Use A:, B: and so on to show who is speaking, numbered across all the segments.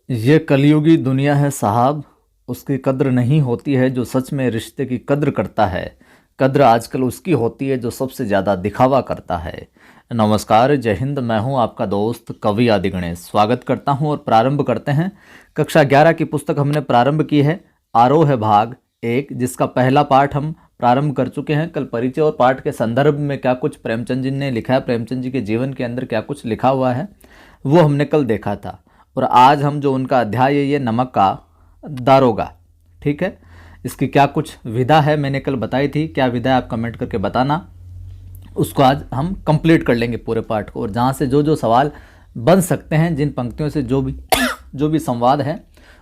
A: ये कलयुगी दुनिया है साहब। उसकी कद्र नहीं होती है जो सच में रिश्ते की कद्र करता है। कद्र आजकल उसकी होती है जो सबसे ज़्यादा दिखावा करता है। नमस्कार, जय हिंद। मैं हूं आपका दोस्त कवि आदि गणेश। स्वागत करता हूं और प्रारंभ करते हैं। कक्षा 11 की पुस्तक हमने प्रारंभ की है। आरोह है भाग 1, जिसका पहला पाठ हम प्रारंभ कर चुके हैं। कल परिचय और पाठ के संदर्भ में क्या कुछ प्रेमचंद जी ने लिखा है, प्रेमचंद जी के जीवन के अंदर क्या कुछ लिखा हुआ है, वो हमने कल देखा था। और आज हम जो उनका अध्याय है, ये नमक का दारोगा। ठीक है, इसकी क्या कुछ विधा है मैंने कल बताई थी। क्या विधा है आप कमेंट करके बताना। उसको आज हम कंप्लीट कर लेंगे पूरे पाठ को, और जहाँ से जो जो सवाल बन सकते हैं, जिन पंक्तियों से जो भी संवाद है,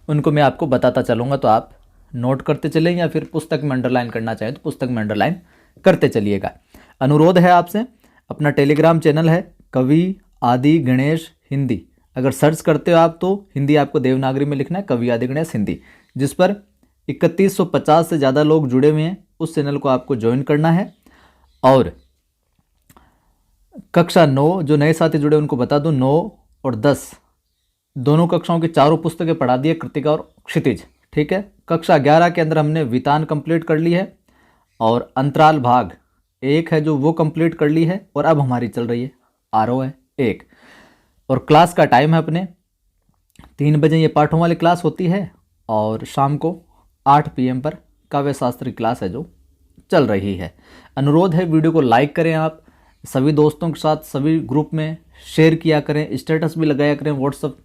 A: उनको मैं आपको बताता चलूँगा। तो आप नोट करते चलें, या फिर पुस्तक में अंडरलाइन करना चाहें तो पुस्तक में अंडरलाइन करते चलिएगा। अनुरोध है आपसे, अपना टेलीग्राम चैनल है कवि आदि गणेश हिंदी। अगर सर्च करते हो आप तो हिंदी आपको देवनागरी में लिखना है, कवि आदि गणेश हिंदी, जिस पर 3150 से ज़्यादा लोग जुड़े हुए हैं। उस चैनल को आपको ज्वाइन करना है। और कक्षा 9 जो नए साथी जुड़े उनको बता दूं, 9 और 10 दोनों कक्षाओं की चारों पुस्तकें पढ़ा दी है, कृतिका और क्षितिज। ठीक है, कक्षा 11 के अंदर हमने वितान कंप्लीट कर ली है, और अंतराल भाग 1 है जो वो कंप्लीट कर ली है। और अब हमारी चल रही है आरोह है 1। और क्लास का टाइम है अपने 3 बजे ये पाठों वाली क्लास होती है, और शाम को 8 PM पर काव्य शास्त्र की क्लास है जो चल रही है। अनुरोध है, वीडियो को लाइक करें, आप सभी दोस्तों के साथ सभी ग्रुप में शेयर किया करें, स्टेटस भी लगाया करें व्हाट्सअप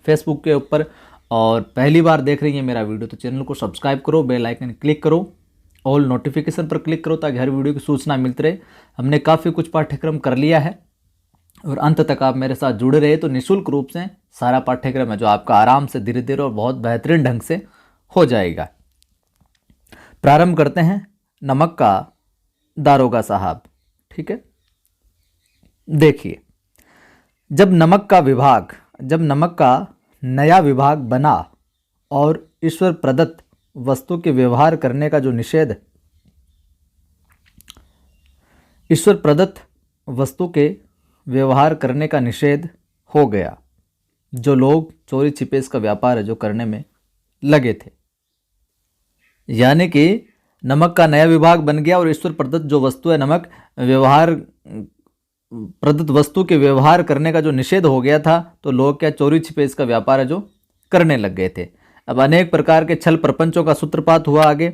A: फेसबुक के ऊपर। और पहली बार देख रही हैं मेरा वीडियो तो चैनल को सब्सक्राइब करो, बेल आइकन क्लिक करो, ऑल नोटिफिकेशन पर क्लिक करो, ताकि हर वीडियो की सूचना मिलती रहे। हमने काफ़ी कुछ पाठ्यक्रम कर लिया है, और अंत तक आप मेरे साथ जुड़े रहे तो निःशुल्क रूप से सारा पाठ्यक्रम है जो आपका आराम से धीरे धीरे और बहुत बेहतरीन ढंग से हो जाएगा। प्रारंभ करते हैं नमक का दारोगा साहब। ठीक है, देखिए, जब नमक का नया विभाग बना, और ईश्वर प्रदत्त वस्तु के व्यवहार करने का जो निषेध, ईश्वर प्रदत्त वस्तु के व्यवहार करने का निषेध हो गया, जो लोग चोरी छिपे इसका व्यापार है जो करने में लगे थे। यानी कि नमक का नया विभाग बन गया, और ईश्वर प्रदत्त जो वस्तु है नमक, व्यवहार प्रदत्त वस्तु के व्यवहार करने का जो निषेध हो गया था, तो लोग क्या चोरी छिपे इसका व्यापार है जो करने लग गए थे। अब अनेक प्रकार के छल प्रपंचों का सूत्रपात हुआ आगे।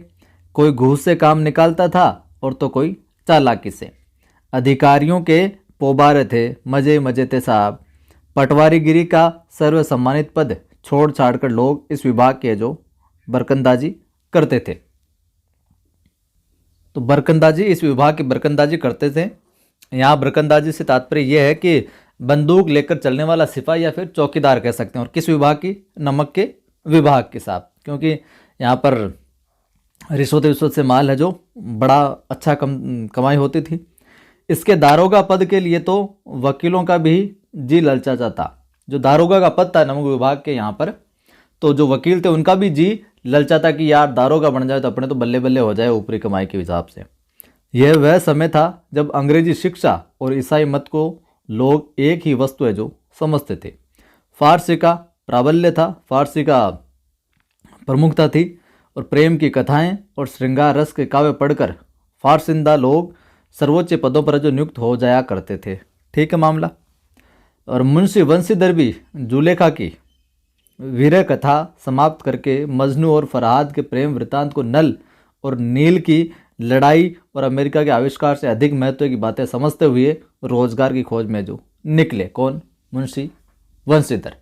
A: कोई घूस से काम निकालता था, और तो कोई चालाकी से। अधिकारियों के पोबारे थे, मजे मजे थे साहब। पटवारीगिरी का सर्व सम्मानित पद छोड़ छाड़ कर लोग इस विभाग के जो बरकंदाजी करते थे, तो बरकंदाजी, इस विभाग की बरकंदाजी करते थे। यहाँ बरकंदाजी से तात्पर्य यह है कि बंदूक लेकर चलने वाला सिपाही या फिर चौकीदार कह सकते हैं। और किस विभाग की? नमक के विभाग के साहब, क्योंकि यहाँ पर रिश्वत से माल है जो बड़ा अच्छा कमाई होती थी। इसके दारोगा पद के लिए तो वकीलों का भी जी ललचाता था। जो दारोगा का पद था नमक विभाग के यहाँ पर, तो जो वकील थे उनका भी जी ललचाता कि यार दारोगा बन जाए तो अपने तो बल्ले बल्ले हो जाए ऊपरी कमाई के हिसाब से। यह वह समय था जब अंग्रेजी शिक्षा और ईसाई मत को लोग एक ही वस्तु है जो समझते थे। फारसी का प्राबल्य था, फारसी का प्रमुखता थी, और प्रेम की कथाएं और श्रृंगार रस के काव्य पढ़कर फारसिंदा लोग सर्वोच्च पदों पर जो नियुक्त हो जाया करते थे। ठीक है मामला। और मुंशी वंशीधर भी जुलेखा की वीर कथा समाप्त करके मजनू और फरहाद के प्रेम वृतांत को, नल और नील की लड़ाई और अमेरिका के आविष्कार से अधिक महत्व की बातें समझते हुए रोजगार की खोज में जो निकले। कौन? मुंशी वंशीधर।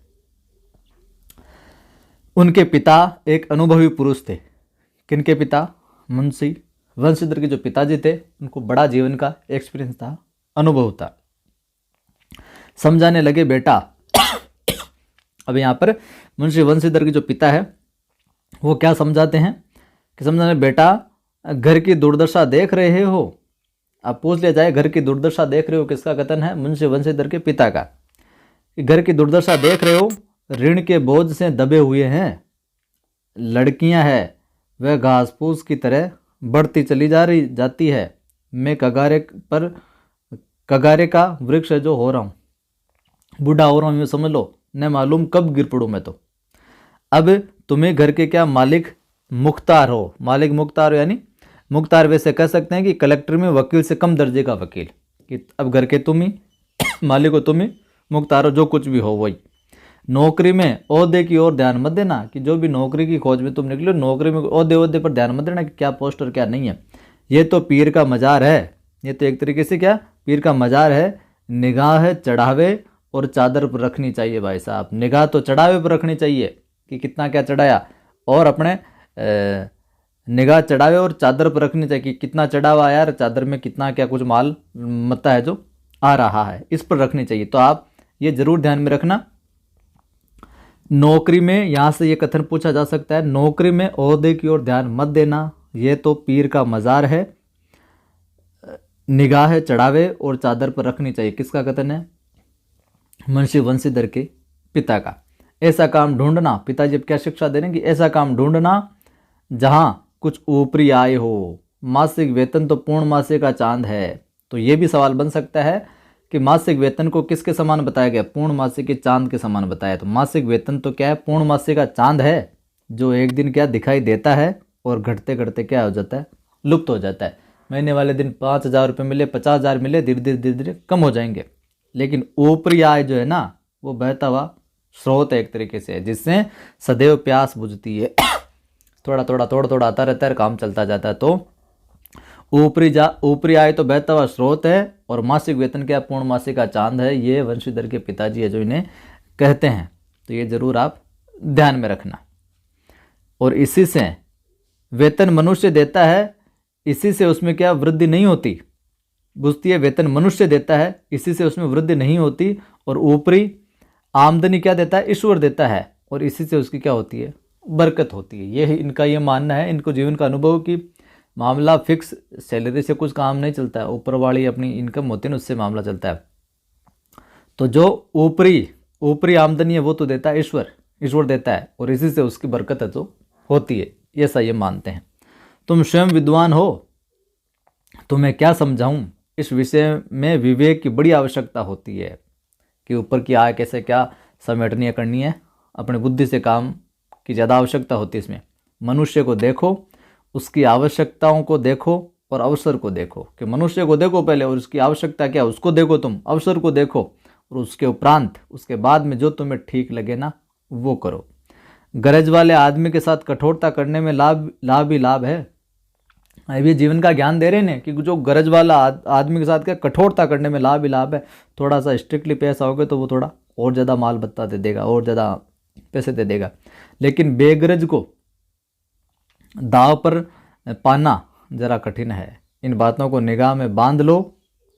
A: उनके पिता एक अनुभवी पुरुष थे। किनके पिता? मुंशी वंशीधर के जो पिताजी थे, उनको बड़ा जीवन का एक्सपीरियंस था, अनुभव था। समझाने लगे, बेटा। अब यहाँ पर मुंशी वंशीधर के जो पिता है वो क्या समझाते हैं कि समझाने, बेटा घर की दुर्दशा देख रहे हो। अब पूछ लिया जाए, घर की दुर्दशा देख रहे हो, किसका कथन है? मुंशी वंशीधर के पिता का। घर की दुर्दशा देख रहे हो, ऋण के बोझ से दबे हुए हैं। लड़कियां हैं वह घास फूस की तरह बढ़ती चली जाती है। मैं कगारे का वृक्ष है जो हो रहा हूँ, बूढ़ा हो रहा हूँ, समझ लो, न मालूम कब गिर पड़ूँ मैं तो। अब तुम्हें घर के क्या मालिक मुख्तार हो, मालिक मुख्तार हो यानी मुख्तार वैसे कह सकते हैं कि कलेक्टर में वकील से कम दर्जे का वकील, कि अब घर के तुम ही मालिक हो, तुम ही मुख्तार हो, जो कुछ भी हो वही। नौकरी में ओहदे की ओर ध्यान मत देना, कि जो भी नौकरी की खोज में तुम निकलो, नौकरी में ओहदे पर ध्यान मत देना कि क्या पोस्ट और क्या नहीं है। ये तो पीर का मजार है, ये तो एक तरीके से क्या पीर का मजार है। निगाह चढ़ावे और चादर पर रखनी चाहिए भाई साहब, निगाह तो चढ़ावे पर रखनी चाहिए कि कितना क्या चढ़ाया, और अपने निगाह चढ़ावे और चादर पर रखनी चाहिए कि कितना चढ़ा हुआ यार, चादर में कितना क्या कुछ माल मत्ता है जो आ रहा है, इस पर रखनी चाहिए। तो आप ये जरूर ध्यान में रखना। नौकरी में यहाँ से ये कथन पूछा जा सकता है, नौकरी में ओहदे की ओर ध्यान मत देना, ये तो पीर का मजार है। निगाह चढ़ावे और चादर पर रखनी चाहिए, किसका कथन है? मुंशी वंशीधर के पिता का। ऐसा काम ढूंढना, पिताजी अब क्या शिक्षा दे रहे हैं कि ऐसा काम ढूंढना जहां कुछ ऊपरी आय हो। मासिक वेतन तो पूर्ण मासिक का चांद है। तो ये भी सवाल बन सकता है कि मासिक वेतन को किसके समान बताया गया? पूर्ण मासिक के चांद के समान बताया। तो मासिक वेतन तो क्या है? पूर्ण मासिक का चांद है, जो एक दिन क्या दिखाई देता है और घटते घटते क्या हो जाता है? लुप्त हो जाता है। महीने वाले दिन 5,000 रुपये मिले, 50,000 मिले, धीरे धीरे कम हो जाएंगे। लेकिन ऊपरी आय जो है ना, वो बहता हुआ स्रोत है एक तरीके से, जिससे सदैव प्यास बुझती है। थोड़ा थोड़ा आता रहता है, काम चलता जाता है। तो ऊपरी आय तो बहता हुआ स्रोत है, और मासिक वेतन क्या? पूर्ण मासिक का चांद है। ये वंशीधर के पिताजी है जो इन्हें कहते हैं। तो ये जरूर आप ध्यान में रखना। और इसी से वेतन मनुष्य देता है, इसी से उसमें क्या वृद्धि नहीं होती, बुझती है? वेतन मनुष्य देता है, इसी से उसमें वृद्धि नहीं होती। और ऊपरी आमदनी क्या देता है? ईश्वर देता है, और इसी से उसकी क्या होती है? बरकत होती है। ये इनका ये मानना है, इनको जीवन का अनुभव कि मामला फिक्स सैलरी से कुछ काम नहीं चलता है, ऊपर वाली अपनी इनकम होती है ना, उससे मामला चलता है। तो जो ऊपरी आमदनी है वो तो देता है ईश्वर देता है, और इसी से उसकी बरकत है जो होती है। ऐसा ये मानते हैं। तुम स्वयं विद्वान हो, तुम्हें क्या समझाऊं? इस विषय में विवेक की बड़ी आवश्यकता होती है कि ऊपर की आय कैसे क्या समेटनी है, करनी है। अपनी बुद्धि से काम की ज़्यादा आवश्यकता होती है इसमें। मनुष्य को देखो, उसकी आवश्यकताओं को देखो और अवसर को देखो, कि मनुष्य को देखो पहले और उसकी आवश्यकता क्या, उसको देखो, तुम अवसर को देखो, और उसके उपरांत उसके बाद में जो तुम्हें ठीक लगे ना वो करो। गरज वाले आदमी के साथ कठोरता करने में लाभ ही लाभ है। अभी जीवन का ज्ञान दे रहे हैं कि जो गरज वाला आदमी के साथ क्या कठोरता करने में लाभ ही लाभ है। थोड़ा सा स्ट्रिक्टली पेश आओगे तो वो थोड़ा और ज़्यादा माल बत्ता दे देगा, और ज़्यादा पैसे दे देगा। लेकिन बेगरज को दाव पर पाना जरा कठिन है। इन बातों को निगाह में बांध लो।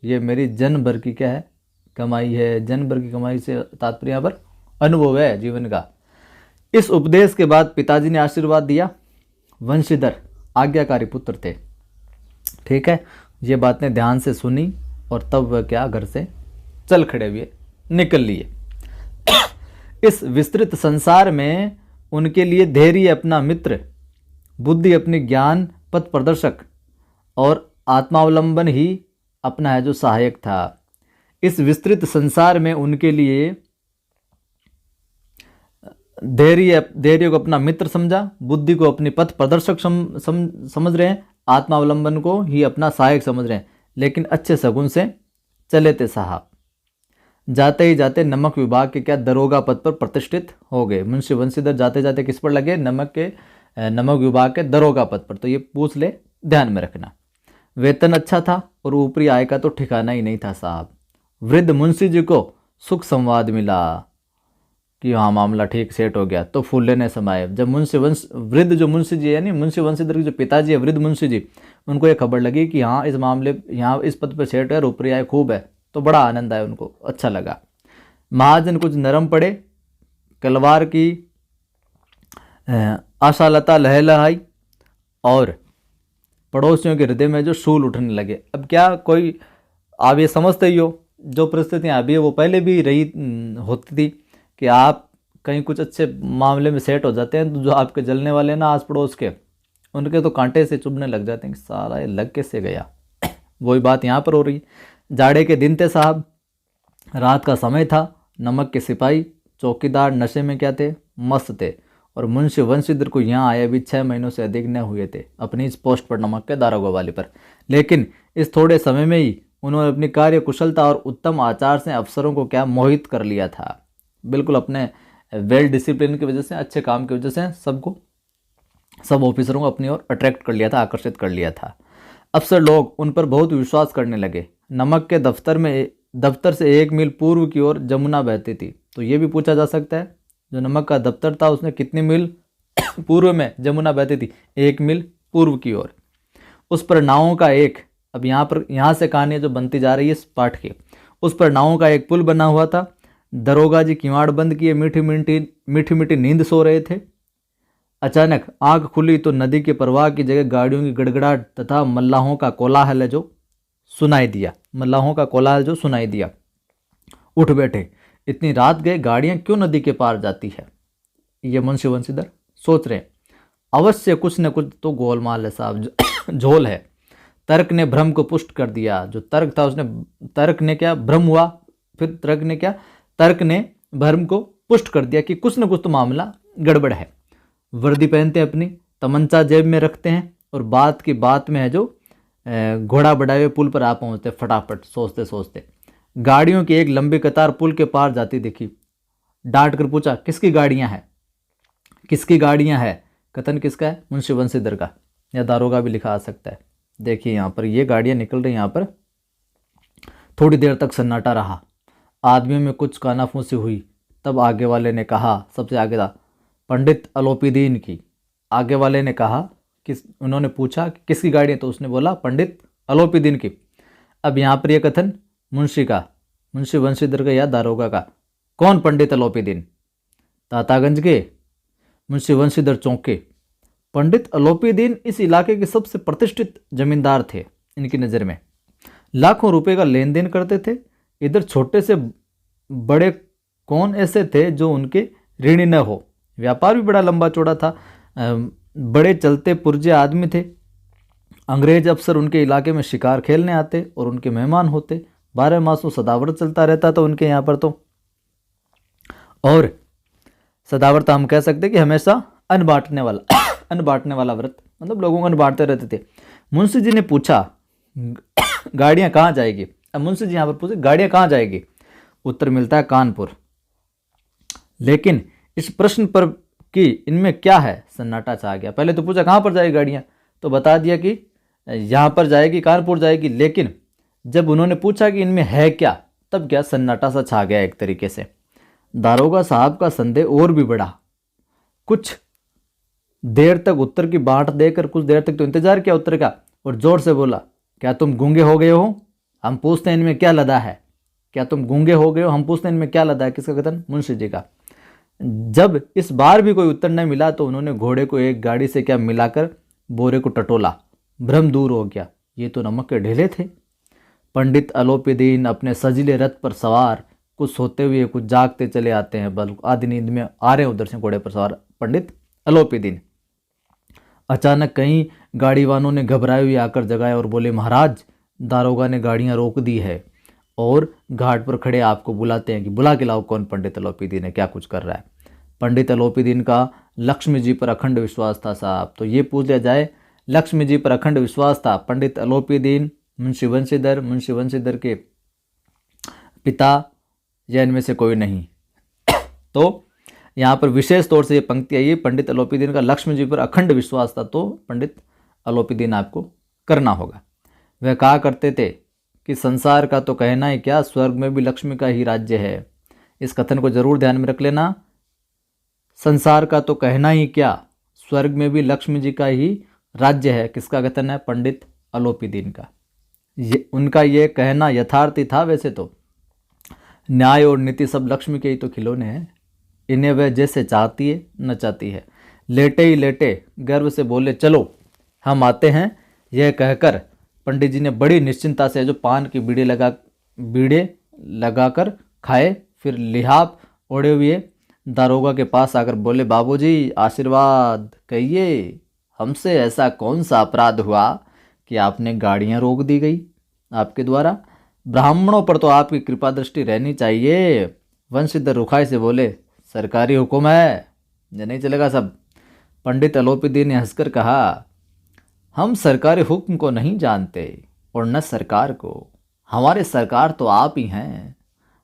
A: ये मेरी जन्म भर की क्या है? कमाई है। जन्म भर की कमाई से तात्पर्य यहाँ पर अनुभव है जीवन का। इस उपदेश के बाद पिताजी ने आशीर्वाद दिया। वंशीधर आज्ञाकारी पुत्र थे। ठीक है, ये बातें ध्यान से सुनी और तब वह क्या घर से चल खड़े हुए, निकल लिए। इस विस्तृत संसार में उनके लिए धैर्य अपना मित्र, बुद्धि अपनी ज्ञान पथ प्रदर्शक, और आत्मावलंबन ही अपना है जो सहायक था। इस विस्तृत संसार में उनके लिए धैर्य को अपना मित्र समझा, बुद्धि को अपनी पथ प्रदर्शक समझ रहे हैं, आत्मावलंबन को ही अपना सहायक समझ रहे हैं। लेकिन अच्छे शगुन से चले थे साहब। जाते ही जाते नमक विभाग के क्या दरोगा पद पर प्रतिष्ठित हो गए। मुंशी वंशीधर जाते जाते किस पर लगे? नमक विभाग के दरोगा पद पर। तो ये पूछ ले, ध्यान में रखना। वेतन अच्छा था और ऊपरी आय का तो ठिकाना ही नहीं था साहब। वृद्ध मुंशी जी को सुख संवाद मिला कि हाँ मामला ठीक सेट हो गया, तो फूले ने समाये। जब वृद्ध जो मुंशी जी यानी मुंशी वंशीधर के जो पिताजी है वृद्ध मुंशी जी, उनको ये खबर लगी कि हाँ इस मामले यहाँ इस पद पर सेट है, ऊपरी आय खूब है, तो बड़ा आनंद आया उनको, अच्छा लगा। महाजन कुछ नरम पड़े, कलवार की आशालता लहलहाई और पड़ोसियों के हृदय में जो शूल उठने लगे। अब क्या कोई, आप ये समझते ही हो जो परिस्थितियाँ अभी है वो पहले भी रही होती थी कि आप कहीं कुछ अच्छे मामले में सेट हो जाते हैं तो जो आपके जलने वाले ना आस पड़ोस के, उनके तो कांटे से चुभने लग जाते हैं कि सारा ये लग कैसे गया। वही बात यहाँ पर हो रही। जाड़े के दिन थे साहब, रात का समय था। नमक के सिपाही चौकीदार नशे में क्या थे? मस्त थे। और मुंशी वंशीधर को यहाँ आए भी 6 महीनों से अधिक न हुए थे अपनी इस पोस्ट पर, नमक के दारोगा वाली पर। लेकिन इस थोड़े समय में ही उन्होंने अपनी कार्य कुशलता और उत्तम आचार से अफसरों को क्या मोहित कर लिया था। बिल्कुल अपने वेल डिसिप्लिन की वजह से, अच्छे काम की वजह से सब ऑफिसरों को अपनी ओर अट्रैक्ट कर लिया था, आकर्षित कर लिया था। अफसर लोग उन पर बहुत विश्वास करने लगे। नमक के दफ्तर से 1 मील पूर्व की ओर जमुना बहती थी। तो ये भी पूछा जा सकता है, जो नमक का दफ्तर था उसने कितनी मील पूर्व में जमुना बहती थी? 1 मील पूर्व की ओर। उस पर नावों का एक, अब यहाँ से कहानी जो बनती जा रही है इस पाठ की, उस पर नावों का एक पुल बना हुआ था। दरोगा जी किवाड़ बंद किए मीठी मीठी नींद सो रहे थे। अचानक आंख खुली तो नदी के प्रवाह की जगह गाड़ियों की गड़गड़ाहट तथा मल्लाहों का कोलाहल जो सुनाई दिया। उठ बैठे, इतनी रात गए गाड़ियां क्यों नदी के पार जाती है? ये मुंशी वंशीधर सोच रहे हैं। अवश्य कुछ न कुछ तो गोलमाल है साहब, झोल है। तर्क ने भ्रम को पुष्ट कर दिया। जो तर्क था उसने, तर्क ने क्या भ्रम हुआ, फिर तर्क ने भ्रम को पुष्ट कर दिया कि कुछ न कुछ तो मामला गड़बड़ है। वर्दी पहनते अपनी, तमंचा जेब में रखते हैं और बात की बात में है जो घोड़ा बढ़ाए हुए पुल पर आ पहुंचते फटाफट, सोचते सोचते। गाड़ियों की एक लंबी कतार पुल के पार जाती दिखी। डांट कर पूछा, किसकी गाड़ियां हैं? कथन किसका है? मुंशी वंशीधर का, या दारोगा भी लिखा आ सकता है। देखिए यहाँ पर ये गाड़ियां निकल रही। यहाँ पर थोड़ी देर तक सन्नाटा रहा। आदमियों में कुछ कानाफूसी हुई। तब आगे वाले ने कहा, सबसे आगे था पंडित अलोपीदीन की। आगे वाले ने कहा, उन्होंने पूछा कि किसकी गाड़ी है? तो उसने बोला पंडित अलोपीदीन की। अब यहाँ पर यह कथन मुंशी वंशीधर का या दारोगा का। कौन पंडित अलोपीदीन? तातागंज के? मुंशी वंशीधर चौंके। पंडित अलोपीदीन इस इलाके के सबसे प्रतिष्ठित जमींदार थे। इनकी नज़र में लाखों रुपए का लेन देन करते थे। इधर छोटे से बड़े कौन ऐसे थे जो उनके ऋणी न हो? व्यापार भी बड़ा लंबा चौड़ा था। बड़े चलते पुर्जे आदमी थे। अंग्रेज अफसर उनके इलाके में शिकार खेलने आते और उनके मेहमान होते। 12 मासों सदावर्त चलता रहता था उनके यहाँ पर तो। और सदावर्त हम कह सकते कि हमेशा अन्न बांटने वाला व्रत, मतलब लोगों को अन्न बांटते रहते थे। मुंशी जी ने पूछा, गाड़ियाँ कहाँ जाएगी? अब मुंशी जी यहाँ पर पूछे, गाड़ियाँ कहाँ जाएगी? उत्तर मिलता है कानपुर। लेकिन इस प्रश्न पर कि इनमें क्या है, सन्नाटा छा गया। पहले तो पूछा कहाँ पर जाएगी गाड़ियाँ, तो बता दिया कि यहाँ पर जाएगी, कानपुर जाएगी। लेकिन जब उन्होंने पूछा कि इनमें है क्या, तब क्या सन्नाटा सा छा गया एक तरीके से। दारोगा साहब का संदेह और भी बढ़ा। कुछ देर तक उत्तर की बाट देकर कुछ देर तक तो इंतजार किया उत्तर का, और जोर से बोला, क्या तुम गूंगे हो गए हो? हम पूछते हैं इनमें क्या लदा है। क्या तुम गूंगे हो गए हो? हम पूछते हैं इनमें क्या लदा है। किसका कथन? मुंशी जी का। जब इस बार भी कोई उत्तर न मिला तो उन्होंने घोड़े को एक गाड़ी से क्या मिलाकर बोरे को टटोला। भ्रम दूर हो गया। ये तो नमक के ढेले थे। पंडित अलोपीदीन अपने सजीले रथ पर सवार, कुछ सोते हुए कुछ जागते चले आते हैं। बल आधी नींद में आ रहे हैं उधर से घोड़े पर सवार पंडित अलोपीदीन। अचानक कई गाड़ीवानों ने घबराए हुए आकर जगाया और बोले, महाराज, दारोगा ने गाड़ियां रोक दी है और घाट पर खड़े आपको बुलाते हैं कि बुला के लाओ कौन पंडित अलोपीदीन है, क्या कुछ कर रहा है। पंडित अलोपीदीन का लक्ष्मी जी पर अखंड विश्वास था साहब। तो ये पूछ लिया जाए, लक्ष्मी जी पर अखंड विश्वास था। पंडित अलोपीदीन, मुंशी वंशीधर के पिता, या इनमें से कोई नहीं। तो यहाँ पर विशेष तौर से ये पंक्ति आई है, पंडित अलोपीदीन का लक्ष्मी जी पर अखंड विश्वास था। तो पंडित अलोपीदीन आपको करना होगा। वह कहा करते थे कि संसार का तो कहना ही क्या, स्वर्ग में भी लक्ष्मी का ही राज्य है। इस कथन को जरूर ध्यान में रख लेना। संसार का तो कहना ही क्या, स्वर्ग में भी लक्ष्मी जी का ही राज्य है। किसका कथन है? पंडित अलोपीदीन का। उनका ये कहना यथार्थी था। वैसे तो न्याय और नीति सब लक्ष्मी के ही तो खिलौने हैं। इन्हें वह जैसे चाहती है नचाती है। लेटे ही लेटे गर्व से बोले, चलो हम आते हैं। यह कहकर पंडित जी ने बड़ी निश्चिंता से जो पान की बीड़े लगाकर खाए, फिर लिहाफ ओढ़े हुए दारोगा के पास आकर बोले, बाबूजी आशीर्वाद कहिए, हमसे ऐसा कौन सा अपराध हुआ कि आपने गाड़ियां रोक दी गई आपके द्वारा? ब्राह्मणों पर तो आपकी कृपा दृष्टि रहनी चाहिए। वंशीधर रुखाई से बोले, सरकारी हुक्म है, ये नहीं चलेगा सब। पंडित अलोपीदीन ने हंसकर कहा, हम सरकारी हुक्म को नहीं जानते और न सरकार को। हमारे सरकार तो आप ही हैं।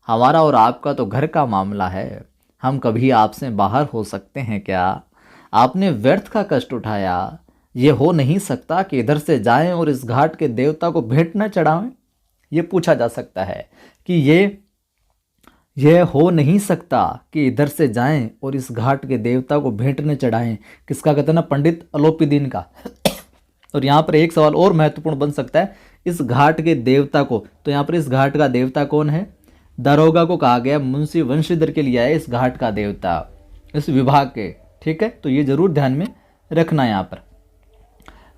A: हमारा और आपका तो घर का मामला है। हम कभी आपसे बाहर हो सकते हैं क्या? आपने व्यर्थ का कष्ट उठाया। ये हो नहीं सकता कि इधर से जाएं और इस घाट के देवता को भेंट न चढ़ावें। ये पूछा जा सकता है कि ये हो नहीं सकता कि इधर से जाएं और इस घाट के देवता को भेंट न चढ़ाएं। किसका कथन है? पंडित अलोपीदीन का। और यहाँ पर एक सवाल और महत्वपूर्ण बन सकता है, इस घाट के देवता को। तो यहाँ पर इस घाट का देवता कौन है? दारोगा को कहा गया मुंशी वंशीधर के लिए है इस घाट का देवता, इस विभाग के। ठीक है, तो ये जरूर ध्यान में रखना। यहाँ पर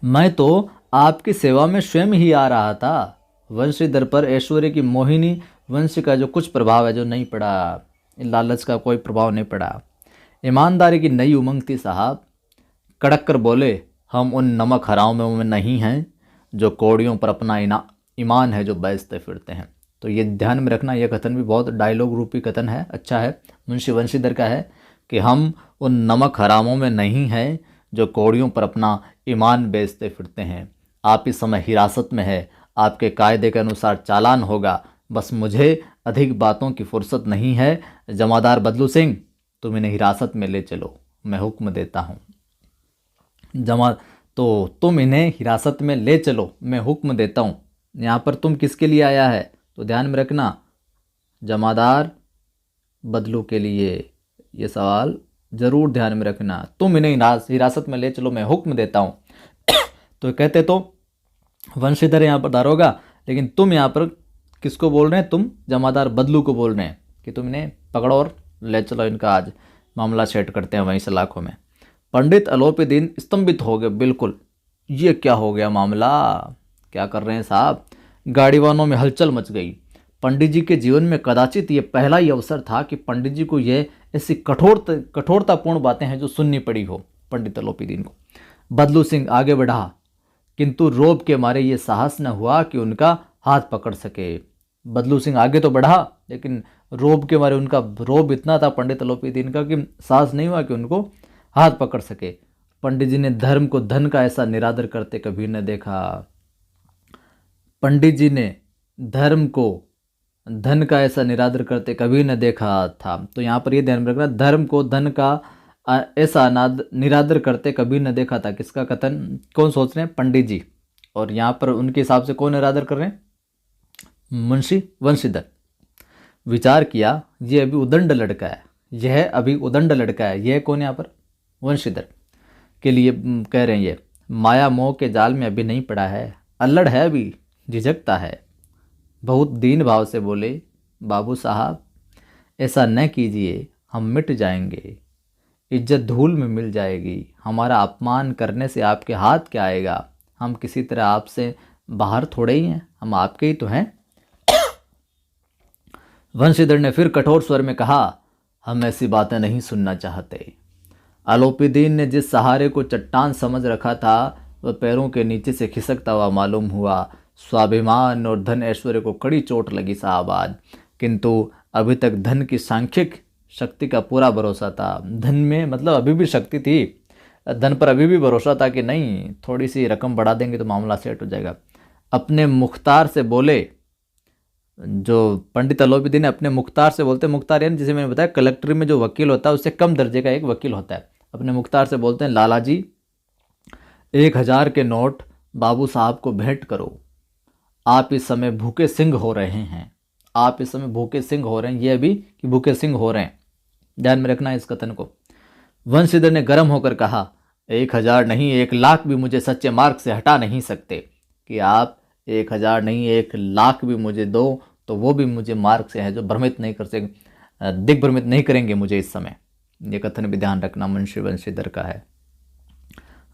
A: मैं तो आपकी सेवा में स्वयं ही आ रहा था। वंशीधर पर ऐश्वर्य की मोहिनी वंश का जो कुछ प्रभाव है जो नहीं पड़ा, लालच का कोई प्रभाव नहीं पड़ा। ईमानदारी की नई उमंग थी साहब। कड़क कर बोले, हम उन नमक हरामों में नहीं हैं जो कौड़ियों पर अपना ईमान है जो बेचते फिरते हैं। तो ये ध्यान में रखना। यह कथन भी बहुत डायलॉग रूपी कथन है, अच्छा है, मुंशी वंशीधर का है कि हम उन नमक हरामों में नहीं हैं जो कौड़ियों पर अपना ईमान बेचते फिरते हैं। आप इस समय हिरासत में है, आपके कायदे के अनुसार चालान होगा। बस मुझे अधिक बातों की फुर्सत नहीं है। जमादार बदलू सिंह, तुम इन्हें हिरासत में ले चलो, मैं हुक्म देता हूँ। तो तुम इन्हें हिरासत में ले चलो, मैं हुक्म देता हूँ। यहाँ पर तुम किसके लिए आया है? तो ध्यान में रखना, जमादार बदलू के लिए। ये सवाल जरूर ध्यान में रखना। तुम इन्हें हिरासत में ले चलो, मैं हुक्म देता हूँ। तो कहते तो वंशीधर यहाँ पर दारोगा, लेकिन तुम यहाँ पर किसको बोल रहे हैं? तुम जमादार बदलू को बोल रहे हैं कि तुम इन्हें पकड़ो और ले चलो, इनका आज मामला सेट करते हैं वहीं सलाखों में। पंडित अलोपीदीन स्तंभित हो गए। बिल्कुल, ये क्या हो गया मामला? क्या कर रहे हैं साहब? गाड़ीवानों में हलचल मच गई। पंडित जी के जीवन में कदाचित ये पहला ही अवसर था कि पंडित जी को ये ऐसी कठोरतापूर्ण बातें हैं जो सुननी पड़ी हो पंडित अलोपीदीन को। बदलू सिंह आगे बढ़ा, किंतु रोब के मारे ये साहस न हुआ कि उनका हाथ पकड़ सके। बदलू सिंह आगे तो बढ़ा, लेकिन रोब के मारे, उनका रोब इतना था पंडित अलोपीदीन का कि साहस नहीं हुआ कि उनको हाथ पकड़ सके। पंडित जी ने धर्म को धन का ऐसा निरादर करते कभी न देखा। पंडित जी ने धर्म को धन का ऐसा निरादर करते कभी न देखा था। तो यहाँ पर ये ध्यान में रखना, धर्म को धन का ऐसा निरादर करते कभी न देखा था। किसका कथन? कौन सोच रहे हैं? पंडित जी। और यहाँ पर उनके हिसाब से कौन निरादर कर रहे हैं? मुंशी वंशीधर। विचार किया, ये अभी उदंड लड़का है, यह अभी उदंड लड़का है। यह कौन यहाँ पर? वंशीधर के लिए कह रहे हैं। ये माया मोह के जाल में अभी नहीं पड़ा है, अल्लड़ है, अभी झिझकता है। बहुत दीन भाव से बोले, बाबू साहब ऐसा न कीजिए, हम मिट जाएंगे, इज्जत धूल में मिल जाएगी। हमारा अपमान करने से आपके हाथ क्या आएगा? हम किसी तरह आपसे बाहर थोड़े ही हैं, हम आपके ही तो हैं। वंशीधर ने फिर कठोर स्वर में कहा, हम ऐसी बातें नहीं सुनना चाहते। अलोपीदीन ने जिस सहारे को चट्टान समझ रखा था वह पैरों के नीचे से खिसकता हुआ मालूम हुआ। स्वाभिमान और धन ऐश्वर्य को कड़ी चोट लगी साहब आज। किंतु अभी तक धन की सांख्यिक शक्ति का पूरा भरोसा था। धन में मतलब अभी भी शक्ति थी, धन पर अभी भी भरोसा था कि नहीं, थोड़ी सी रकम बढ़ा देंगे तो मामला सेट हो जाएगा। अपने मुख्तार से बोले, जो पंडित अलोपीदीन अपने मुख्तार से बोलते हैं, मुख्तार यानी जिसे मैंने बताया कलेक्टर में जो वकील होता है उससे कम दर्जे का एक वकील होता है। अपने मुख्तार से बोलते हैं, लाला जी 1000 के नोट बाबू साहब को भेंट करो। आप इस समय भूखे सिंह हो रहे हैं, आप इस समय भूखे सिंह हो रहे हैं, ये भी कि भूखे सिंह हो रहे हैं, ध्यान में रखना इस कथन को। वंशीधर ने गर्म होकर कहा, 1000 नहीं 1,00,000 भी मुझे सच्चे मार्ग से हटा नहीं सकते। कि आप 1000 नहीं 1,00,000 भी मुझे दो तो वो भी मुझे मार्ग से है जो भ्रमित नहीं कर सके, दिग्भ्रमित नहीं करेंगे मुझे इस समय। ये कथन भी ध्यान रखना मुंशी वंशीधर का है।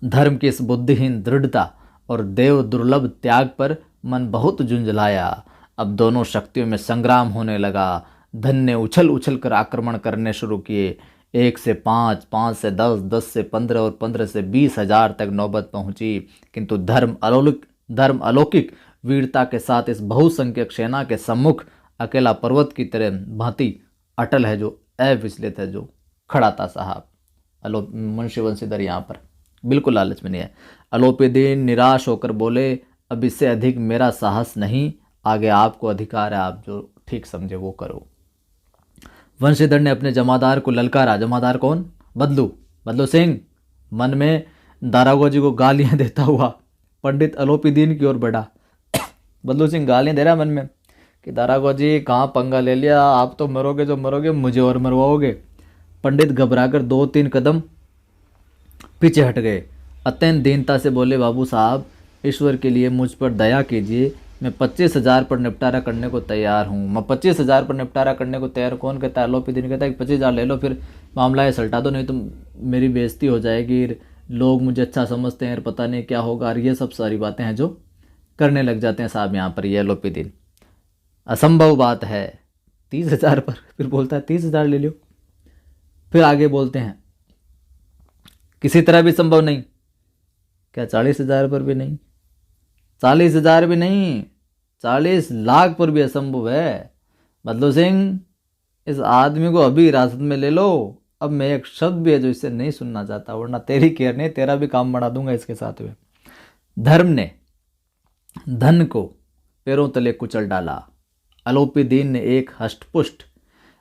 A: धर्म की इस बुद्धिहीन दृढ़ता और देव दुर्लभ त्याग पर मन बहुत झुंझलाया। अब दोनों शक्तियों में संग्राम होने लगा। धन ने उछल उछल कर आक्रमण करने शुरू किए। 1 से 5, 5 से 10, 10 से 15 और 15 से 20,000 तक नौबत पहुंची। किंतु धर्म अलौकिक वीरता के साथ इस बहुसंख्यक सेना के सम्मुख अकेला पर्वत की तरह भांति अटल है, जो अविचलित है, जो खड़ा था साहब। मुंशी बंशीधर यहाँ पर बिल्कुल लालच में नहीं है। अलोपीदीन निराश होकर बोले, अब इससे अधिक मेरा साहस नहीं, आगे आपको अधिकार है, आप जो ठीक समझे वो करो। वंशीधर ने अपने जमादार को ललकारा। जमादार कौन? बदलू सिंह। मन में दारोगा जी को गालियां देता हुआ पंडित अलोपीदीन की ओर बढ़ा। बदलू सिंह गालियां दे रहा मन में कि दारोगा जी कहाँ पंगा ले लिया, आप तो मरोगे जो मरोगे, मुझे और मरवाओगे। पंडित घबराकर 2-3 कदम पीछे हट गए। अत्यंत दीनता से बोले, बाबू साहब ईश्वर के लिए मुझ पर दया कीजिए, मैं 25,000 पर निपटारा करने को तैयार हूँ। मैं 25,000 पर निपटारा करने को तैयार। कौन कहता है? अलोपीदीन कहता है कि 25,000 ले लो, फिर मामला है सलटा दो, नहीं तो मेरी बेइज्जती हो जाएगी, लोग मुझे अच्छा समझते हैं, पता नहीं क्या होगा। और ये सब सारी बातें हैं जो करने लग जाते हैं साहब यहाँ पर ये अलोपीदीन। असंभव बात है 30,000 पर, फिर बोलता है 30,000 ले लो। फिर आगे बोलते हैं किसी तरह भी संभव नहीं। क्या 40,000 पर भी नहीं? 40,000 भी नहीं, 40 लाख पर भी असंभव है। बदलू सिंह, इस आदमी को अभी हिरासत में ले लो। अब मैं एक शब्द भी है जो इससे नहीं सुनना चाहता, वरना तेरी केयर नहीं, तेरा भी काम बढ़ा दूंगा इसके साथ में। धर्म ने धन को पैरों तले कुचल डाला। अलोपीदीन ने एक हष्टपुष्ट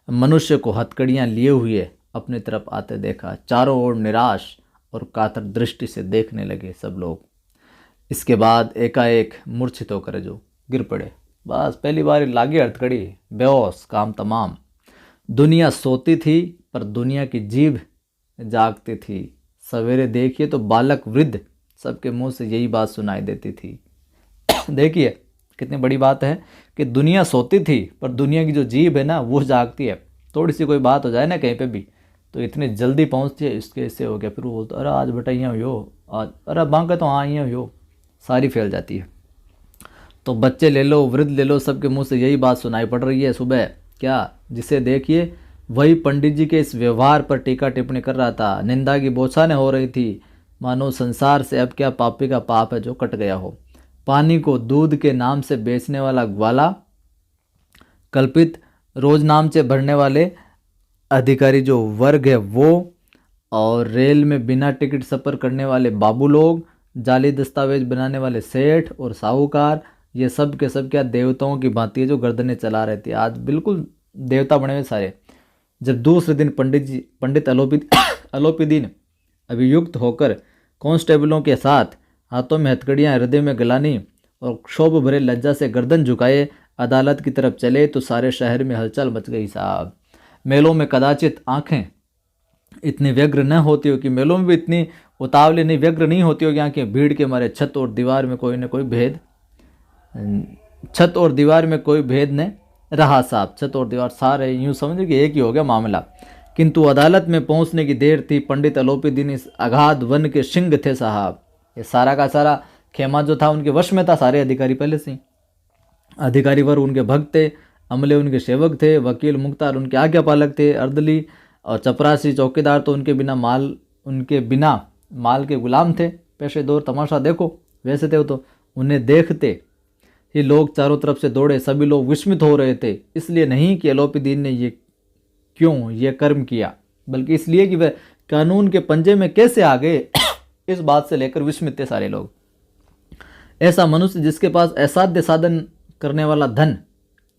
A: मनुष्य को हथकड़ियां लिए हुए अपनी तरफ आते देखा। चारों ओर निराश और कातर दृष्टि से देखने लगे सब लोग। इसके बाद एकाएक मूर्छित होकर जो गिर पड़े। बस पहली बार लागी हथकड़ी, बेहोश, काम तमाम। दुनिया सोती थी पर दुनिया की जीभ जागती थी। सवेरे देखिए तो बालक वृद्ध सबके मुंह से यही बात सुनाई देती थी। देखिए कितनी बड़ी बात है कि दुनिया सोती थी पर दुनिया की जो जीभ है ना वो जागती है। थोड़ी सी कोई बात हो जाए ना कहीं पे भी तो इतनी जल्दी पहुंचती है, इसके इससे हो गया, फिर वो बोलता अरे आज बेटा यहाँ हो, आज अरे बांका तो हाँ यहाँ हो, सारी फैल जाती है। तो बच्चे ले लो, वृद्ध ले लो, सबके मुंह से यही बात सुनाई पड़ रही है सुबह। क्या? जिसे देखिए वही पंडित जी के इस व्यवहार पर टीका टिप्पणी कर रहा था। निंदा की बौछारें हो रही थी, मानो संसार से अब क्या पापी का पाप है जो कट गया हो। पानी को दूध के नाम से बेचने वाला ग्वाला, कल्पित रोज नाम से भरने वाले अधिकारी जो वर्ग है वो, और रेल में बिना टिकट सफ़र करने वाले बाबू लोग, जाली दस्तावेज बनाने वाले सेठ और साहूकार, ये सब के सब क्या देवताओं की भांति है जो गर्दनें चला रहे थे। आज बिल्कुल देवता बने हुए सारे। जब दूसरे दिन पंडित अलोपीदीन अभियुक्त होकर कांस्टेबलों के साथ हाथों में हथकड़ियाँ, हृदय में गलानी और क्षोभ भरे लज्जा से गर्दन झुकाए अदालत की तरफ चले तो सारे शहर में हलचल मच गई साहब। मेलों में कदाचित आंखें इतनी व्यग्र न होती हो कि मेलों में भी इतनी उतावली नहीं, व्यग्र नहीं होती होगी आंखें। भीड़ के मारे छत और दीवार में कोई भेद न रहा साहब। छत और दीवार सारे यूं समझे कि एक ही हो गया मामला। किंतु अदालत में पहुंचने की देर थी। पंडित अलोपीदीन इस अगाध वन के सिंह थे साहब। ये सारा का सारा खेमा जो था उनके वश में था। सारे अधिकारी पहले से ही, अधिकारी वर्ग उनके भक्त थे, अमले उनके सेवक थे, वकील मुख्तार उनके आज्ञापालक थे, अर्दली और चपरासी चौकीदार तो उनके बिना माल के गुलाम थे। पैसे दौर तमाशा देखो वैसे थे वो तो। उन्हें देखते ही लोग चारों तरफ से दौड़े। सभी लोग विस्मित हो रहे थे, इसलिए नहीं कि अलोपीदीन ने ये कर्म किया, बल्कि इसलिए कि वह कानून के पंजे में कैसे आ गए इस बात से लेकर विस्मित थे सारे लोग। ऐसा मनुष्य जिसके पास असाध्य साधन करने वाला धन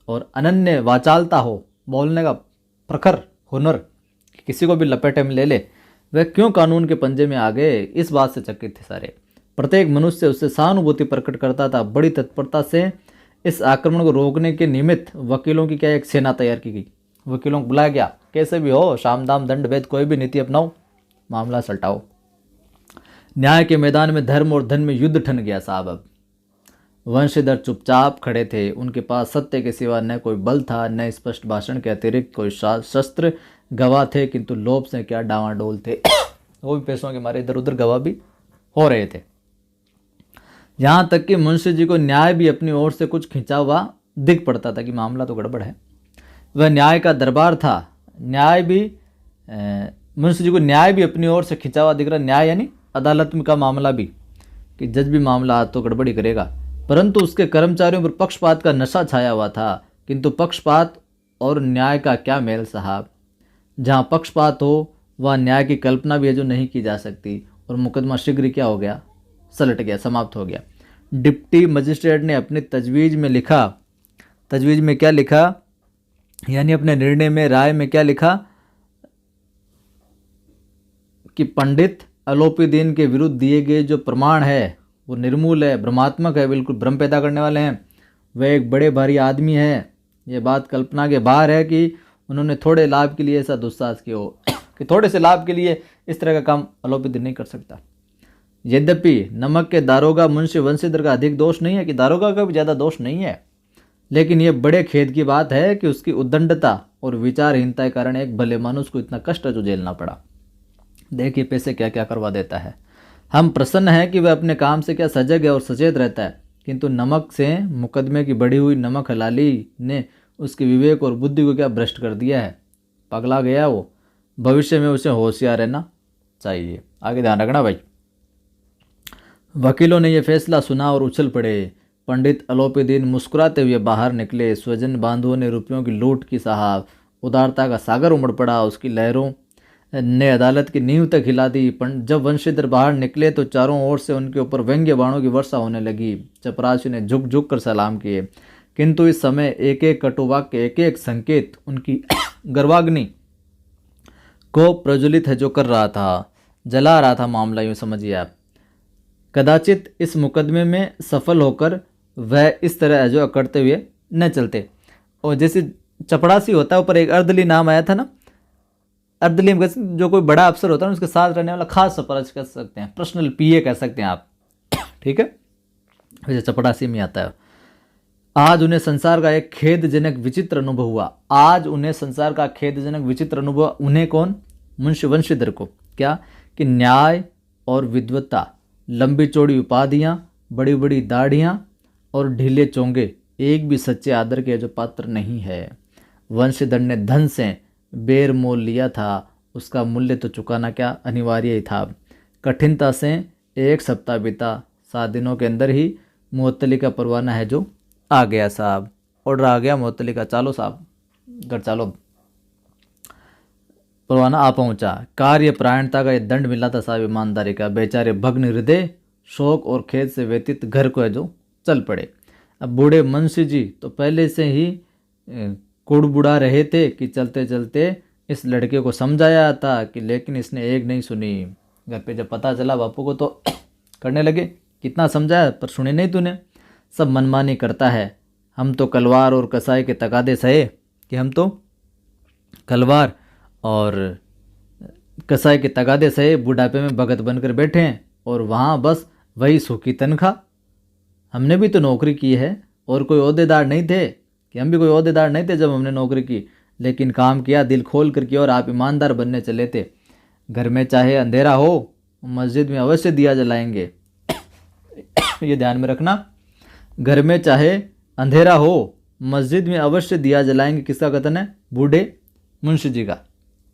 A: और अनन्य वाचालता हो, बोलने का प्रखर हुनर, किसी को भी लपेटे में ले ले, वह क्यों कानून के पंजे में आ गए, इस बात से चकित थे सारे। प्रत्येक मनुष्य उससे सहानुभूति प्रकट करता था। बड़ी तत्परता से इस आक्रमण को रोकने के निमित्त वकीलों की क्या एक सेना तैयार की गई। वकीलों को बुलाया गया, कैसे भी हो, शाम दाम दंड भेद कोई भी नीति अपनाओ, मामला सलटाओ। न्याय के मैदान में धर्म और धन में युद्ध ठन गया साहब। अब वंशीधर चुपचाप खड़े थे। उनके पास सत्य के सिवा न कोई बल था, न स्पष्ट भाषण के अतिरिक्त कोई शस्त्र। गवाह थे किंतु लोभ से क्या डावाडोल थे। वो भी पैसों के मारे इधर उधर गवाह भी हो रहे थे। यहाँ तक कि मुंशी जी को न्याय भी अपनी ओर से कुछ खिंचा हुआ दिख पड़ता था कि मामला तो गड़बड़ है। वह न्याय का दरबार था। मुंशी जी को न्याय भी अपनी ओर से खिंचा हुआ दिख रहा। न्याय यानी अदालत का मामला भी, कि जज भी मामला आज तो गड़बड़ी करेगा। परंतु उसके कर्मचारियों पर पक्षपात का नशा छाया हुआ था। किंतु पक्षपात और न्याय का क्या मेल साहब। जहाँ पक्षपात हो वह न्याय की कल्पना भी है जो नहीं की जा सकती, और मुकदमा शीघ्र क्या हो गया, सलट गया, समाप्त हो गया। डिप्टी मजिस्ट्रेट ने अपनी तजवीज़ में लिखा, तजवीज़ में क्या लिखा, यानी अपने निर्णय में, राय में क्या लिखा कि पंडित अलोपीदीन के विरुद्ध दिए गए जो प्रमाण है वो निर्मूल है, भ्रमात्मक है, बिल्कुल भ्रम पैदा करने वाले हैं। वह एक बड़े भारी आदमी है, ये बात कल्पना के बाहर है कि उन्होंने थोड़े लाभ के लिए ऐसा दुस्साहस किया हो कि थोड़े से लाभ के लिए इस तरह का काम अलोपीदीन नहीं कर सकता। यद्यपि नमक के दारोगा मुंशी वंशीधर का अधिक दोष नहीं है, कि दारोगा का भी ज़्यादा दोष नहीं है, लेकिन ये बड़े खेद की बात है कि उसकी उद्दंडता और विचारहीनता के कारण एक भले मानुष को इतना कष्ट जो झेलना पड़ा। देखिए पैसे क्या क्या करवा देता है। हम प्रसन्न हैं कि वह अपने काम से क्या सजग है और सचेत रहता है, किंतु नमक से मुकदमे की बढ़ी हुई नमक हलाली ने उसके विवेक और बुद्धि को क्या भ्रष्ट कर दिया है, पगला गया वो। भविष्य में उसे होशियार रहना चाहिए। आगे ध्यान रखना भाई। वकीलों ने यह फैसला सुना और उछल पड़े। पंडित अलोपीदीन मुस्कुराते हुए बाहर निकले। स्वजन बांधुओं ने रुपयों की लूट की साहब, उदारता का सागर उमड़ पड़ा, उसकी लहरों ने अदालत की नींव तक हिला दी। जब वंशीधर बाहर निकले तो चारों ओर से उनके ऊपर व्यंग्य बाणों की वर्षा होने लगी। चपरासी ने झुक झुक कर सलाम किए, किंतु इस समय एक एक कटुवाक्य, एक एक संकेत उनकी गर्वाग्नि को प्रज्वलित है जो कर रहा था, जला रहा था मामला, यूँ समझिए आप। कदाचित इस मुकदमे में सफल होकर वह इस तरह जो करते हुए न चलते। और जैसे चपड़ासी होता है, ऊपर एक अर्दली नाम आया था ना, अर्दली जो कोई बड़ा अफसर होता है उसके साथ रहने वाला खास चपरासी कह सकते हैं, पर्सनल पीए कह सकते हैं आप, ठीक है, वैसे चपड़ासी में आता है। आज उन्हें संसार का एक खेदजनक विचित्र अनुभव हुआ। आज उन्हें संसार का खेदजनक विचित्र अनुभव, उन्हें कौन, मुंशी वंशीधर को, क्या कि न्याय और विद्वत्ता, लंबी चौड़ी उपाधियाँ, बड़ी बड़ी दाढ़ियाँ और ढीले चोंगे एक भी सच्चे आदर के जो पात्र नहीं है। वंशीधर ने धन से बेर मोल लिया था, उसका मूल्य तो चुकाना क्या अनिवार्य ही था। कठिनता से एक सप्ताह बीता, 7 दिनों के अंदर ही मुअत्तली का परवाना है जो आ गया साहब। ऑर्डर आ गया मुअत्तली का, चालो साहब घर चालो। परवाना आ पहुंचा। कार्य प्रायणता का ये दंड मिला था साहब, ईमानदारी का। बेचारे भग्न हृदय शोक और खेद से व्यतीत घर को है जो चल पड़े। अब बूढ़े मुंशी जी तो पहले से ही कुड़बुड़ा रहे थे कि चलते चलते इस लड़के को समझाया था कि, लेकिन इसने एक नहीं सुनी। घर पे जब पता चला बापू को तो करने लगे, कितना समझाया पर सुने नहीं तूने, सब मनमानी करता है। हम तो कलवार और कसाई के तकादे सहे, कि हम तो कलवार और कसाई के तकादे सहे, बुढ़ापे में भगत बनकर बैठे हैं और वहाँ बस वही सूखी तनख्वाह। हमने भी तो नौकरी की है और कोई ओहदेदार नहीं थे, कि हम भी कोई ओहदेदार नहीं थे जब हमने नौकरी की, लेकिन काम किया दिल खोल कर किया और आप ईमानदार बनने चले थे। घर में चाहे अंधेरा हो, मस्जिद में अवश्य दिया जलाएंगे। ये ध्यान में रखना, घर में चाहे अंधेरा हो, मस्जिद में अवश्य दिया जलाएंगे। किसका कथन है, बूढ़े मुंशी जी का,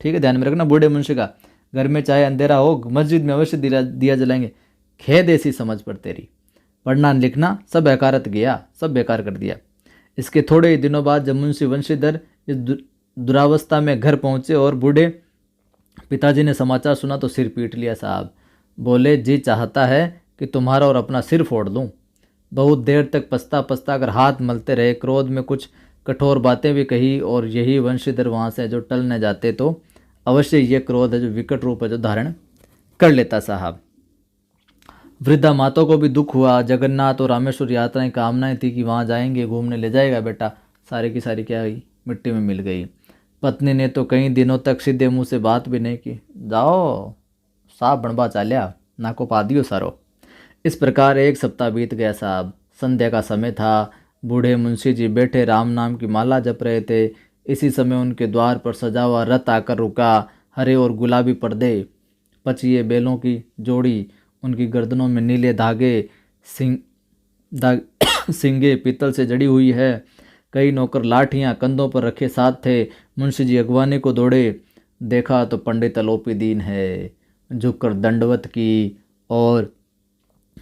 A: ठीक है, ध्यान में रखना, बूढ़े मुंशी का। घर में चाहे अंधेरा हो, मस्जिद में अवश्य दिया जलाएंगे। खेद ऐसी समझ पर तेरी, पढ़ना लिखना सब बेकारत गया, सब बेकार कर दिया। इसके थोड़े ही दिनों बाद जब मुंशी वंशीधर इस दुरावस्था में घर पहुंचे और बूढ़े पिताजी ने समाचार सुना तो सिर पीट लिया साहब। बोले, जी चाहता है कि तुम्हारा और अपना सिर फोड़ दूं। बहुत देर तक पछता पछता कर हाथ मलते रहे। क्रोध में कुछ कठोर बातें भी कही, और यही वंशीधर वहाँ से जो टलने जाते तो अवश्य ये क्रोध है जो विकट रूप है जो धारण कर लेता साहब। वृद्धा माता को भी दुख हुआ। जगन्नाथ और रामेश्वर यात्राएं कामनाएं थी कि वहाँ जाएंगे, घूमने ले जाएगा बेटा, सारी की सारी क्या हुई, मिट्टी में मिल गई। पत्नी ने तो कई दिनों तक सीधे मुंह से बात भी नहीं की। जाओ साहब बनबा चाल्या, ना को पा दियो सारो। इस प्रकार एक सप्ताह बीत गया साहब। संध्या का समय था। बूढ़े मुंशी जी बैठे राम नाम की माला जप रहे थे। इसी समय उनके द्वार पर सजा हुआ रथ आकर रुका। हरे और गुलाबी पर्दे, पचिए बैलों की जोड़ी, उनकी गर्दनों में नीले धागे, सिंगे पीतल से जड़ी हुई है। कई नौकर लाठियां कंधों पर रखे साथ थे। मुंशी जी अगवानी को दौड़े। देखा तो पंडित अलोपीदीन है। झुककर दंडवत की और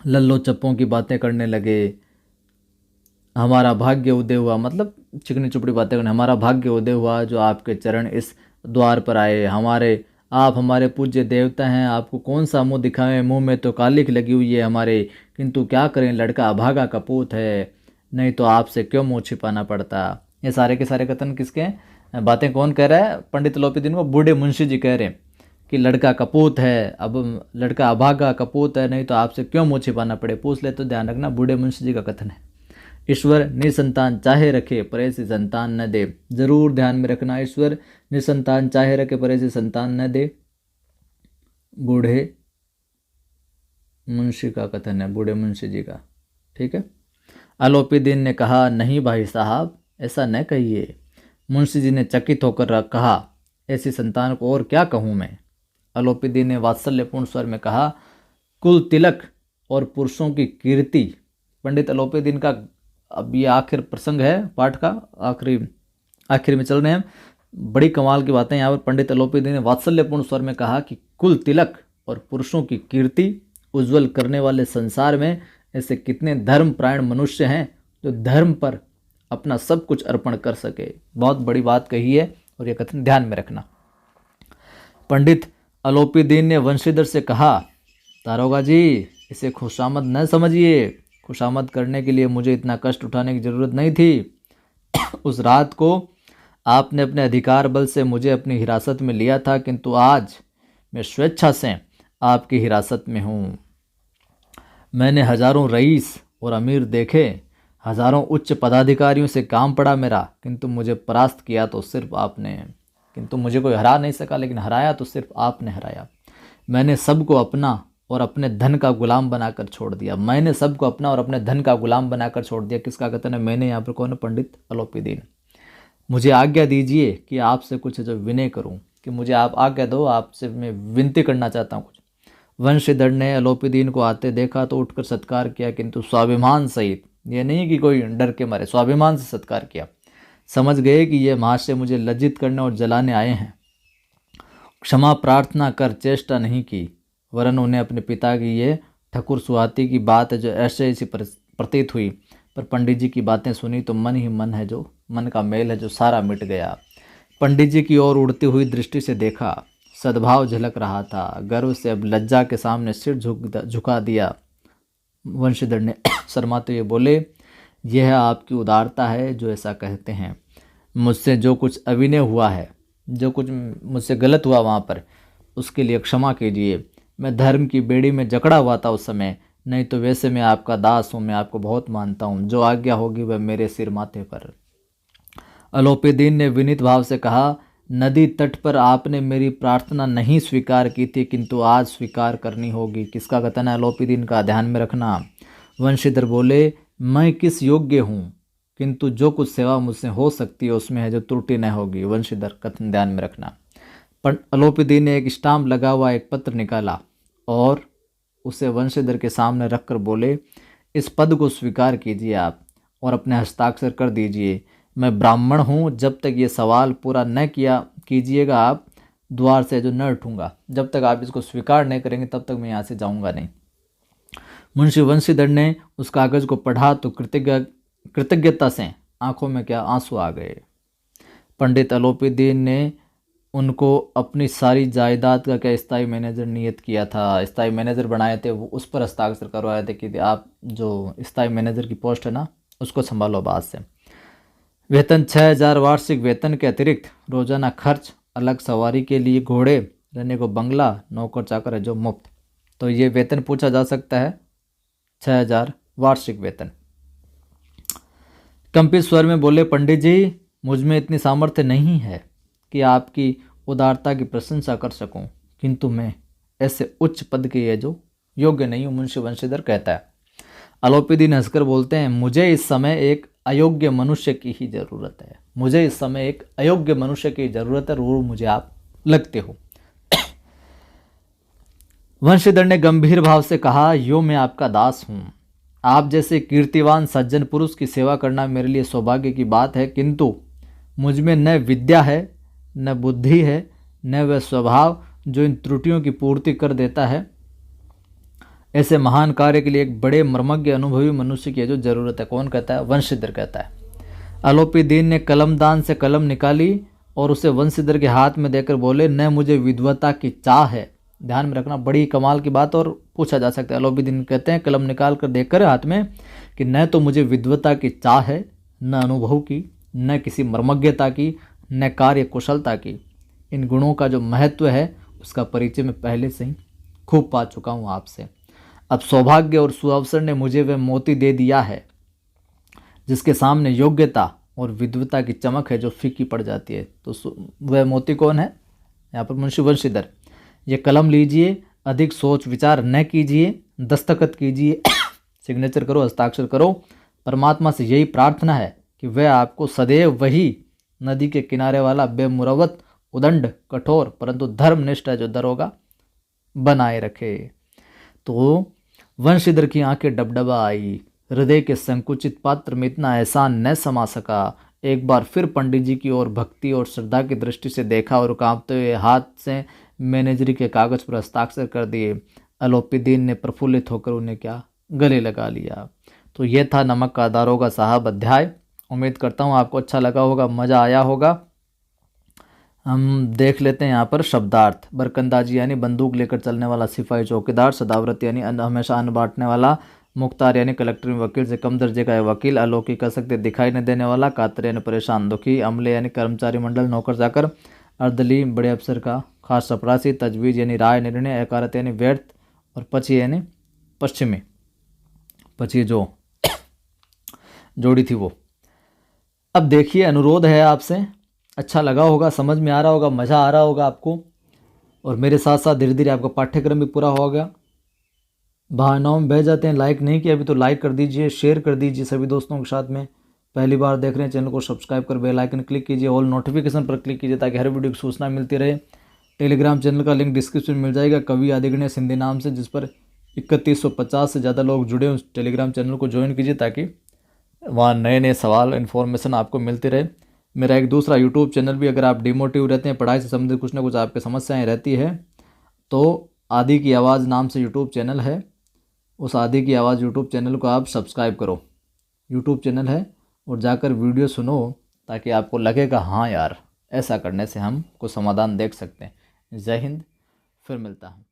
A: लल्लो चप्पों की बातें करने लगे। हमारा भाग्य उदय हुआ, मतलब चिकनी चुपड़ी बातें करने, हमारा भाग्य उदय हुआ जो आपके चरण इस द्वार पर आए। हमारे आप हमारे पूज्य देवता हैं, आपको कौन सा मुंह दिखाएं, मुंह में तो कालिख लगी हुई है हमारे, किंतु क्या करें, लड़का अभागा कपूत है, नहीं तो आपसे क्यों मुंह छिपाना पड़ता। ये सारे के सारे कथन किसके हैं, बातें कौन कह रहा है, पंडित अलोपीदीन को बूढ़े मुंशी जी कह रहे हैं कि लड़का कपूत है, अब लड़का अभागा कपूत है, नहीं तो आपसे क्यों मुँह छिपाना पड़े, पूछ ले तो ध्यान रखना, बूढ़े मुंशी जी का कथन है। ईश्वर निसंतान चाहे रखे पर ऐसी संतान न दे, जरूर ध्यान में रखना, ईश्वर निसंतान चाहे रखे पर ऐसी संतान न दे, बूढ़े मुंशी का कथन है, बूढ़े मुंशी जी का। ठीक है। अलोपीदीन ने कहा, नहीं भाई साहब ऐसा न कहिए। मुंशी जी ने चकित होकर कहा, ऐसी संतान को और क्या कहूँ मैं। अलोपीदीन ने वात्सल्यपूर्ण स्वर में कहा, कुल तिलक और पुरुषों की कीर्ति। पंडित अलोपीदीन का अब ये आखिर प्रसंग है पाठ का, आखिर में चल रहे हैं, बड़ी कमाल की बातें यहाँ पर पंडित अलोपीदीन ने वात्सल्यपूर्ण स्वर में कहा कि कुल तिलक और पुरुषों की कीर्ति उज्जवल करने वाले संसार में ऐसे कितने धर्मपरायण मनुष्य हैं जो धर्म पर अपना सब कुछ अर्पण कर सके। बहुत बड़ी बात कही है और ये कथन ध्यान में रखना। पंडित अलोपीदीन ने वंशीधर से कहा, दारोगा जी इसे खुशामद न समझिए, खुशामद करने के लिए मुझे इतना कष्ट उठाने की जरूरत नहीं थी। उस रात को आपने अपने अधिकार बल से मुझे अपनी हिरासत में लिया था, किंतु आज मैं स्वेच्छा से आपकी हिरासत में हूँ। मैंने हजारों रईस और अमीर देखे, हजारों उच्च पदाधिकारियों से काम पड़ा मेरा, किंतु मुझे परास्त किया तो सिर्फ आपने, किंतु मुझे कोई हरा नहीं सका, लेकिन हराया तो सिर्फ आपने हराया। मैंने सबको अपना और अपने धन का गुलाम बनाकर छोड़ दिया, मैंने सबको अपना और अपने धन का गुलाम बनाकर छोड़ दिया। किसका कथन है, मैंने, यहाँ पर कौन है, पंडित अलोपीदीन। मुझे आज्ञा दीजिए कि आपसे कुछ जो विनय करूं, कि मुझे आप आज्ञा दो, आपसे मैं विनती करना चाहता हूं कुछ। वंशीधर ने अलोपीदीन को आते देखा तो उठकर सत्कार किया, किंतु स्वाभिमान सहित, ये नहीं कि कोई डर के मारे, स्वाभिमान से सत्कार किया। समझ गए कि ये महाशय मुझे लज्जित करने और जलाने आए हैं। क्षमा प्रार्थना कर चेष्टा नहीं की, वरन उन्हें अपने पिता की ये ठकुर सुहाती की बात है जो ऐसे ऐसी प्रतीत हुई, पर पंडित जी की बातें सुनी तो मन ही मन है, जो मन का मेल है जो सारा मिट गया। पंडित जी की ओर उड़ती हुई दृष्टि से देखा, सद्भाव झलक रहा था, गर्व से अब लज्जा के सामने सिर झुका दिया। वंशीधर ने शर्माते हुए बोले, यह आपकी उदारता है जो ऐसा कहते हैं। मुझसे जो कुछ अविनय हुआ है, जो कुछ मुझसे गलत हुआ वहाँ पर, उसके लिए क्षमा कीजिए। मैं धर्म की बेड़ी में जकड़ा हुआ था उस समय, नहीं तो वैसे मैं आपका दास हूँ, मैं आपको बहुत मानता हूँ, जो आज्ञा होगी वह मेरे सिर माथे पर। अलोपीदीन ने विनीत भाव से कहा, नदी तट पर आपने मेरी प्रार्थना नहीं स्वीकार की थी, किंतु आज स्वीकार करनी होगी। किसका कथन है, अलोपीदीन का, ध्यान में रखना। वंशीधर बोले, मैं किस योग्य हूँ, किंतु जो कुछ सेवा मुझसे हो सकती है उसमें है जो त्रुटि न होगी। वंशीधर कथन ध्यान में रखना। पर अलोपीदीन ने एक स्टाम्प लगा हुआ एक पत्र निकाला और उसे वंशीधर के सामने रखकर बोले, इस पद को स्वीकार कीजिए आप और अपने हस्ताक्षर कर दीजिए। मैं ब्राह्मण हूँ, जब तक ये सवाल पूरा न कीजिएगा आप द्वार से जो न उठूँगा। जब तक आप इसको स्वीकार नहीं करेंगे तब तक मैं यहाँ से जाऊँगा नहीं। मुंशी वंशीधर ने उस कागज़ को पढ़ा तो कृतज्ञता से आंखों में क्या आंसू आ गए। पंडित अलोपीदीन ने उनको अपनी सारी जायदाद का क्या स्थायी मैनेजर नियत किया था, स्थायी मैनेजर बनाए थे, वो उस पर हस्ताक्षर करवाए थे कि आप जो स्थायी मैनेजर की पोस्ट है ना उसको संभालो बाद से। वेतन 6000 वार्षिक वेतन के अतिरिक्त रोजाना खर्च, अलग सवारी के लिए घोड़े, रहने को बंगला, नौकर चाकर है जो मुफ्त। तो ये वेतन पूछा जा सकता है, 6000 वार्षिक वेतन। कंपित स्वर में बोले, पंडित जी मुझ में इतनी सामर्थ्य नहीं है कि आपकी उदारता की प्रशंसा कर सकूं, किंतु मैं ऐसे उच्च पद के ये जो योग्य नहीं हूँ। मुंशी वंशीधर कहता है। अलोपीदीन हंसकर बोलते हैं, मुझे इस समय एक अयोग्य मनुष्य की ही ज़रूरत है, मुझे इस समय एक अयोग्य मनुष्य की ज़रूरत है, वो मुझे आप लगते हो। वंशीधर ने गंभीर भाव से कहा, यो मैं आपका दास हूँ, आप जैसे कीर्तिवान सज्जन पुरुष की सेवा करना मेरे लिए सौभाग्य की बात है, किंतु मुझ में न विद्या है, न बुद्धि है, न वह स्वभाव जो इन त्रुटियों की पूर्ति कर देता है। ऐसे महान कार्य के लिए एक बड़े मर्मज्ञ अनुभवी मनुष्य की जो जरूरत है। कौन कहता है, वंशीधर कहता है। अलोपीदीन ने कलमदान से कलम निकाली और उसे वंशीधर के हाथ में देकर बोले, न मुझे विद्वता की चाह है। ध्यान में रखना, बड़ी कमाल की बात और पूछा जा सकता है। अलाउद्दीन कहते हैं कलम निकाल कर देकर हाथ में कि न तो मुझे विद्वता की चाह है, न अनुभव की, न किसी मर्मज्ञता की, न कार्य कुशलता की। इन गुणों का जो महत्व है उसका परिचय मैं पहले से ही खूब पा चुका हूँ आपसे। अब सौभाग्य और सुअवसर ने मुझे वह मोती दे दिया है जिसके सामने योग्यता और विद्वता की चमक है जो फीकी पड़ जाती है। तो वह मोती कौन है? यहाँ पर मुंशी वंशीधर। ये कलम लीजिए, अधिक सोच विचार न कीजिए, दस्तखत कीजिए, सिग्नेचर करो, हस्ताक्षर करो। परमात्मा से यही प्रार्थना है कि वह आपको सदैव वही नदी के किनारे वाला बेमुरवत, उदंड, कठोर परंतु धर्मनिष्ठ जो दरोगा बनाए रखे। तो वंशीधर की आंखें डबडबा आई। हृदय के संकुचित पात्र में इतना एहसान न समा सका। एक बार फिर पंडित जी की ओर भक्ति और श्रद्धा की दृष्टि से देखा और कांपते हुए हाथ से मैनेजरी के कागज पर हस्ताक्षर कर दिए। अलाउद्दीन ने प्रफुल्लित होकर उन्हें क्या गले लगा लिया। तो ये था नमक का दारोगा साहब अध्याय। उम्मीद करता हूँ आपको अच्छा लगा होगा, मज़ा आया होगा। हम देख लेते हैं यहाँ पर शब्दार्थ। बरकंदाजी यानी बंदूक लेकर चलने वाला सिपाही चौकीदार। सदाव्रत यानी हमेशा अन्न बांटने वाला। मुख्तार यानी कलेक्टर में वकील से कम दर्जे का है वकील। अलौकिक कह सकते दिखाई न देने वाला। कातर यानी परेशान दुखी। अमले यानी कर्मचारी मंडल, नौकर चाकर। अर्दली बड़े अफसर का खास चपरासी। तजवीज़ यानी राय निर्णय। अकारत यानी व्यर्थ। और पची यानी पश्चिमी। पची जो जोड़ी थी वो। अब देखिए, अनुरोध है आपसे, अच्छा लगा होगा, समझ में आ रहा होगा, मज़ा आ रहा होगा आपको, और मेरे साथ साथ धीरे धीरे आपका पाठ्यक्रम भी पूरा हो गया। भावनाओं में बह जाते हैं। लाइक नहीं किया अभी तो लाइक कर दीजिए, शेयर कर दीजिए सभी दोस्तों के साथ में। पहली बार देख रहे हैं चैनल को सब्सक्राइब कर बेल आइकन क्लिक कीजिए, ऑल नोटिफिकेशन पर क्लिक कीजिए ताकि हर वीडियो की सूचना मिलती रहे। टेलीग्राम चैनल का लिंक डिस्क्रिप्शन में मिल जाएगा, कवि आदिगणित सिंधी नाम से, जिस पर 3150 से ज़्यादा लोग जुड़े हैं। उस टेलीग्राम चैनल को ज्वाइन कीजिए ताकि वहाँ नए नए सवाल इन्फॉर्मेशन आपको मिलती रहे। मेरा एक दूसरा यूट्यूब चैनल भी, अगर आप डिमोटिव रहते हैं, पढ़ाई से संबंधित कुछ ना कुछ आपकी समस्याएं रहती है, तो आदि की आवाज़ नाम से यूट्यूब चैनल है। उस आदि की आवाज़ यूट्यूब चैनल को आप सब्सक्राइब करो। यूट्यूब चैनल है और जाकर वीडियो सुनो ताकि आपको लगेगा हाँ यार, ऐसा करने से हम कुछ समाधान देख सकते हैं। जय हिंद, फिर मिलता हूँ।